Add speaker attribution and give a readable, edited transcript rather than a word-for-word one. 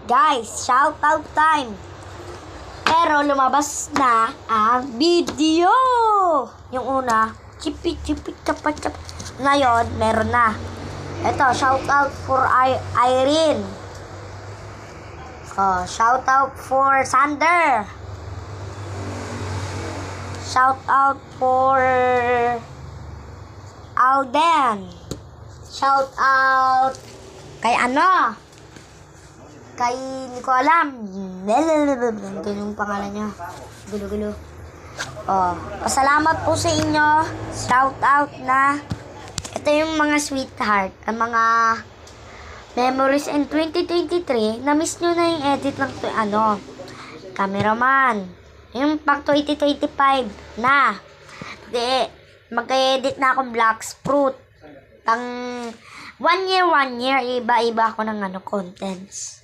Speaker 1: Guys, shoutout time. Pero lumabas na ang video. Yung una, chipi chapat chap. Ngayon, meron na. Ito, shoutout for Irene. Shoutout for Sander. Shoutout for Alden. Shoutout kay ano? Kay hindi ko alam. Ito yung pangalan niya. Gulo-gulo. Pasalamat po sa inyo. Shoutout na. Ito yung mga sweetheart. Ang mga memories in 2023. Na-miss nyo na yung edit ng cameraman. Yung pang 2025 na. Mag-edit na akong Black Fruit. Pang 1 year, iba-iba ako ng contents.